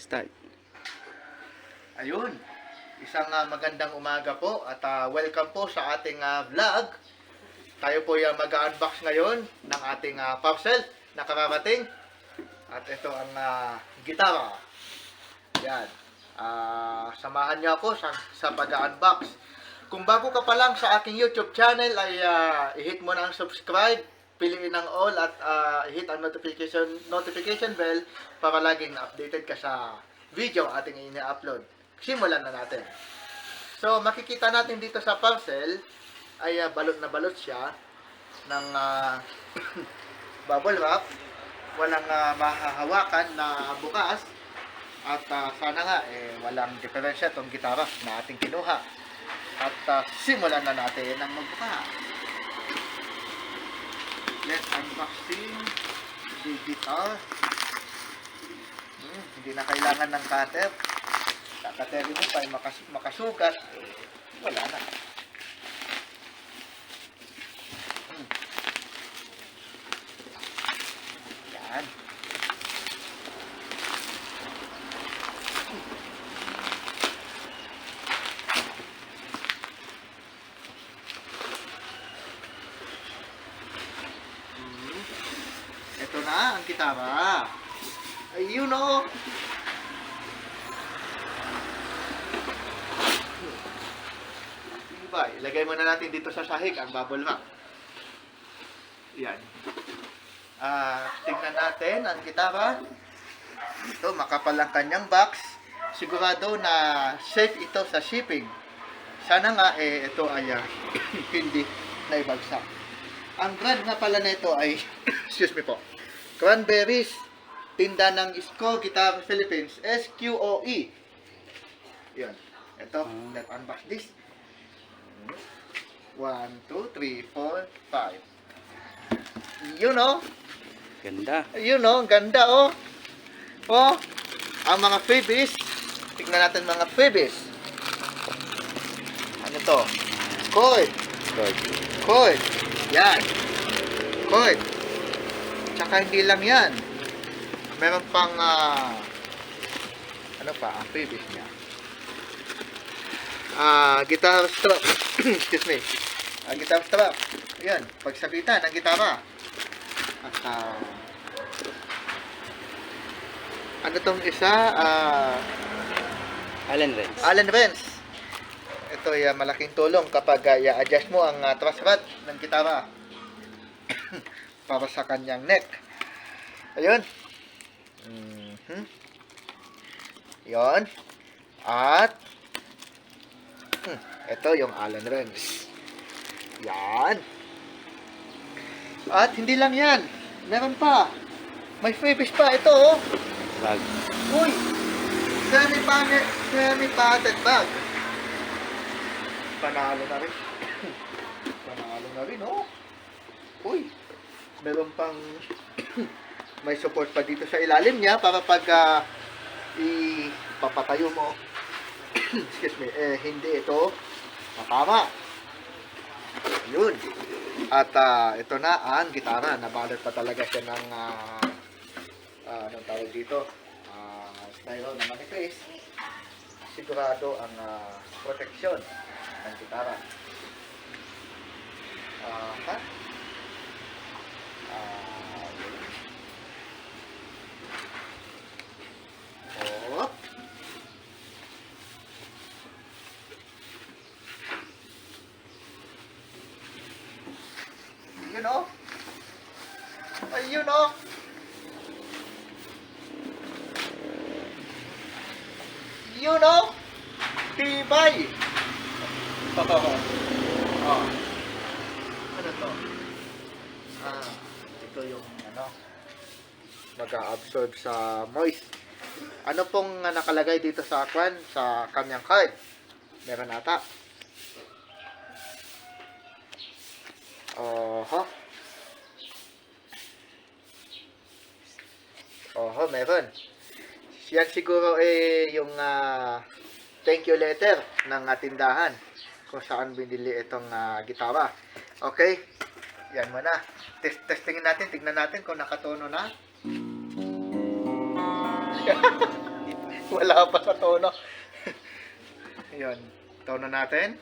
Start. Ayun, isang magandang umaga po at welcome po sa ating vlog. Tayo po yung mag-unbox ngayon ng ating parcel na kararating. At ito ang gitara. Yan. Samahan niyo ako sa pag-unbox. Kung bago ka pa lang sa aking YouTube channel ay i-hit mo na ang subscribe, piliin ang all at i-hit ang notification bell para laging updated ka sa video ating ini-upload. Simulan na natin. So, makikita natin dito sa parcel ay balot na balot siya ng bubble wrap. Walang mahahawakan na bukas. At sana nga, walang diferensya itong gitara na ating kinuha. At simulan na natin ang magbuka. Let's unboxing the guitar. Hindi na kailangan ng cutter. Kakaterin mo pa, makasugat. Wala na. Yan. Ito na ang gitara. You know. Diba, ilagay muna natin dito sa sahig ang bubble wrap. Yan. Tingnan natin ang gitara. Ito, makapal ang kanyang box. Sigurado na safe ito sa shipping. Sana nga, ito ay hindi naibagsak. Ang brand nga pala na ito ay, excuse me po, Cranberries, tinda ng Isko Guitar Philippines, SQOE. Yan. Ito, let's unbox this. 1, 2, 3, 4, 5. You know? Ganda. You know, ganda oh. Oh, ang mga freebies. Tignan natin mga freebies. Ano to? Chord. Good. Chord. Yan. Chord. Tsaka hindi lang yan. Meron pang ano pa ang freebies niya? Guitar strap. Excuse me. Guitar strap. Ayan, pagsabitan ng gitara. At ano tong isa? Allen wrench. Allen wrench. Ito ay malaking tulong kapag i-adjust mo ang truss rod ng gitara para sa kanyang neck. Ayun. Yon. At ito yung Allen wrench. Yan. At hindi lang yan. Meron pa. May freebies pa. Ito oh. Bag. Uy! Semi-padded bag. Panalo na rin. Panalo na rin, oh. Uy! Meron pang may support pa dito sa ilalim niya para pag ipapatayo mo excuse me, hindi ito matama. Yun. At ito na ang gitara. Nabalot pa talaga siya ng anong tawag dito? Nylon na manifest. Sigurado ang proteksyon ng gitara. Oh. You know? You know? You know? Tibay! Ano to? Ito yung mag-absorb sa moist. Ano pong nakalagay dito sa sa kanyang card? Meron ata. Meron. Yan siguro yung thank you letter ng tindahan kung saan binili itong gitara. Okay? Yan muna. Testingin natin, tignan natin kung nakatono na. Wala pa sa tono. Ayun. Tono natin.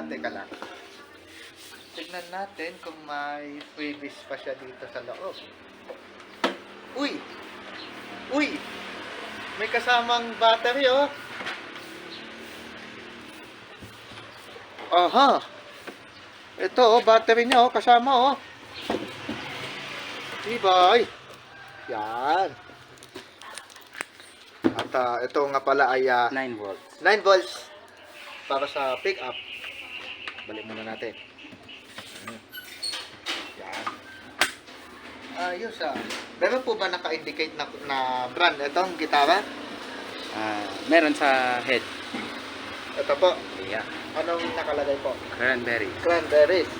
Teka lang. Tignan natin kung may freebies pa siya dito sa loob. Uy! Uy! May kasamang battery, oh. Aha! Ito, oh, battery niya, oh, kasama, oh. Diba? Yan. At ito nga pala ay 9 volts. 9 volts para sa pick-up. Balik muna natin. Yan. Ayos Meron po ba naka-indicate na brand itong gitara? Meron sa head. Ito po. Yeah. Anong nakalagay po? Cranberry. Cranberries.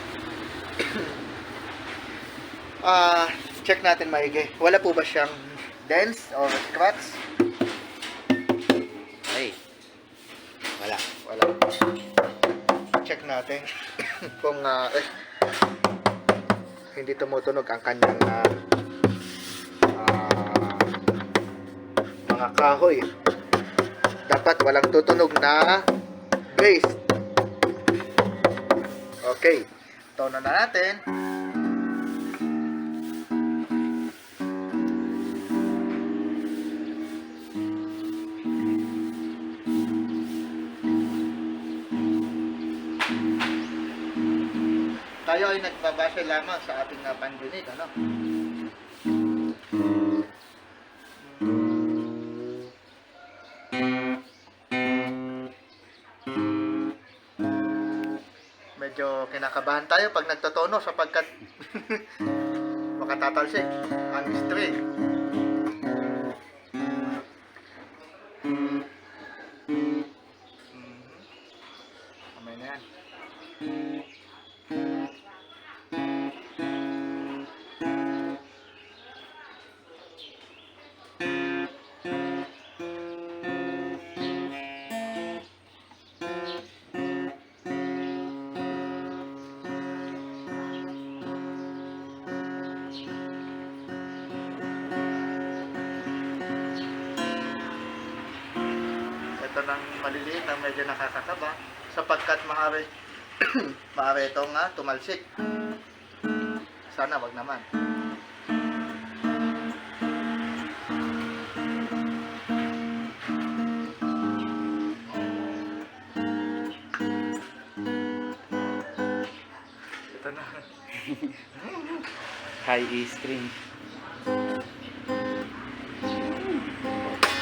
Check natin maigi. Wala po ba siyang dents or scratch? Ay. Wala. Wala. Check natin kung hindi tumutunog ang kanyang mga kahoy. Dapat walang tutunog na bass. Okay. Tono na natin. Tayo ay nagbabase lamang sa ating pandinig, ano? Medyo kinakabahan tayo pag nagtotono sapagkat makatatalsik ang string. Kamay na yan. Ito ng maliliit na medyo nakakakaba sapagkat maaari maaari itong tumalsik. Sana wag naman. Ito na. High E string.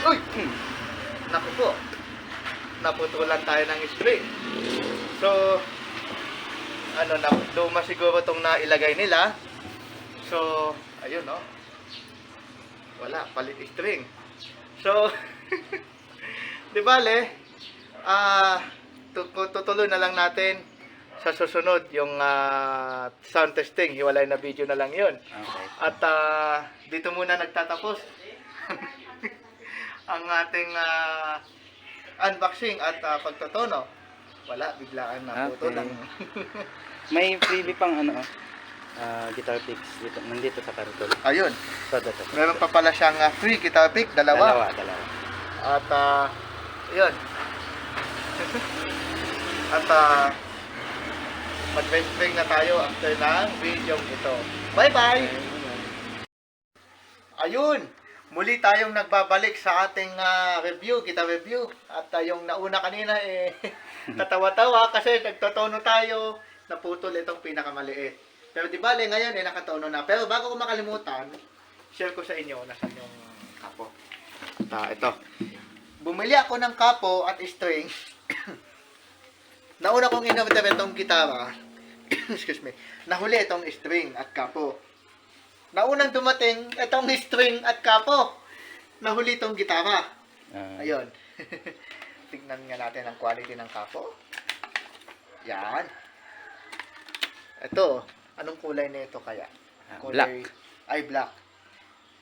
Uy! Naku po. Naputulan tayo ng string. So, luma siguro itong nailagay nila. So, ayun, no? Wala, palit string. So, di bale, tutuloy na lang natin sa susunod yung sound testing. Hiwalay na video na lang yun. Okay. At dito muna nagtatapos ang ating unboxing at pagtotono. Wala, biglaan na Okay. lang. May freebie pang guitar picks dito. Nandito sa karton. Ayun, Ito. meron pa pala siyang free guitar pick, dalawa. Dalawa. At yun. At mag-best friend na tayo after ng video ito. Bye-bye! Ayun! Muli tayong nagbabalik sa ating review, guitar review. At yung nauna kanina tatawa-tawa kasi nagtotono tayo, naputol itong pinakamaliit. Pero di bale ngayon nakatono na. Pero bago ko makalimutan, share ko sa inyo nasan yung kapo. Ito. Bumili ako ng kapo at string. Nauna kong inorder itong gitara. Excuse me. Nahuli itong string at kapo. Naunang dumating itong string at kapo. Nahuli itong gitara. Ayun. Tignan nga natin ang quality ng kapo. Yan. Ito. Anong kulay na ito kaya? Kulay, Black. Ay, black.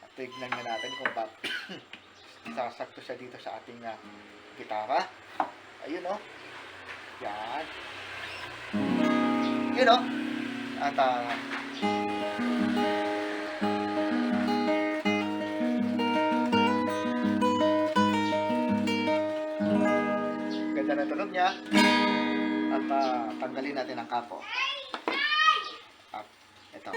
At tignan nga natin kung sasakto siya dito sa ating gitara. Ayun, oh. Yan. Yun, oh. At loob niya. At tanggalin natin ang kapo. At ito.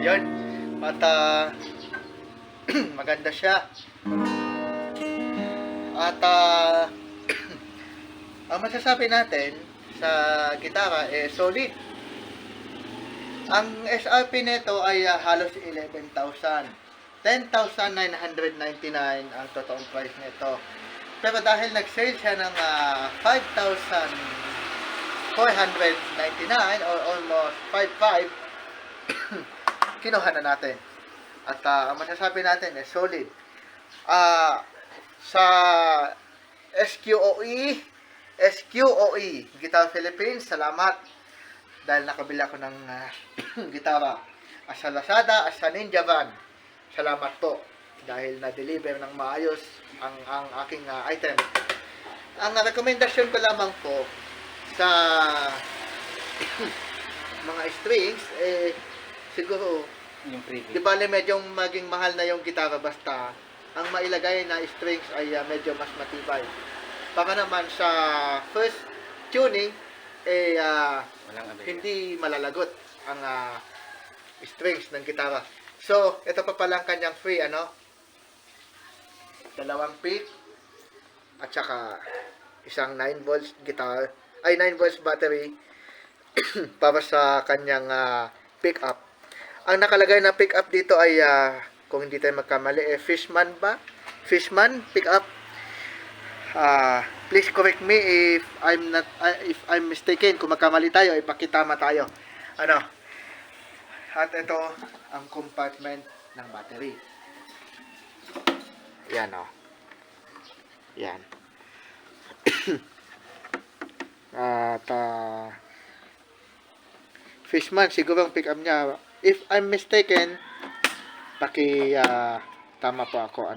Yun. At maganda siya. At ang masasabi natin sa gitara solid. Ang SRP nito ay halos 11,000. 10,999 ang totoong price nito. Pero dahil nag-sale siya ng 5,499 or almost 5,500, kinuha na natin. At ang masasabi natin is solid. Sa SQOE, Guitar Philippines, salamat. Dahil nakabila ko ng gitara. Sa Lazada, sa Ninja Van, salamat po. Dahil na-deliver ng maayos ang aking item. Ang rekomendasyon ko lamang po sa mga strings, siguro, Yung freebie. di bale medyo maging mahal na yung gitara basta ang mailagay na strings ay medyo mas matibay. Baka naman sa first tuning Walang abay. hindi malalagot ang strings ng gitara. So, ito pa pala ang kanyang free dalawang pick at saka isang 9 volts guitar 9 volts battery para sa kanyang pick up. Ang nakalagay na pick up dito ay kung hindi tayo magkamali Fishman ba? Fishman pick up. Please correct me if I'm mistaken. Kung magkamali tayo, ipakitama tayo. At ito ang compartment ng battery. Yan Yan. At Fishman siguro ang pick up niya. If I'm mistaken, tama po ako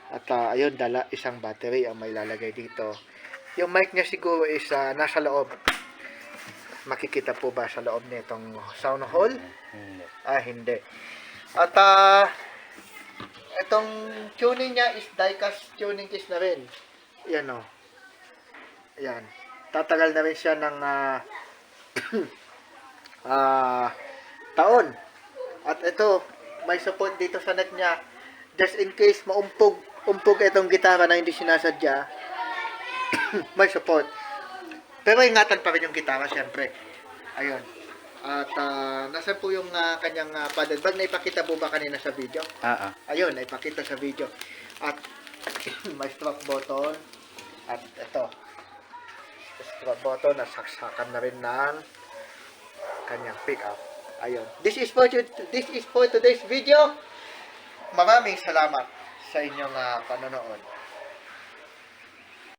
At ayun, isang battery ang may lalagay dito. Yung mic niya siguro is nasa loob. Makikita po ba sa loob nitong sound hole? Hindi. Hindi. At itong tuning niya is diecast tuning case na rin. Yan Yan. Tatagal na rin siya ng taon. At ito, may support dito sa neck niya. Just in case maumpog itong gitara na hindi sinasadya, may support. Pero ingatan pa rin yung gitara, syempre. Ayun. At nasa po yung kanyang paddle bag na ipakita po ba kanina sa video? Ayun, naipakita sa video. At may strap button. At ito. Strap button, nasaksakan na rin ng kanyang pick up. Ayun. This is for today's video. Maraming salamat sa inyong panonood.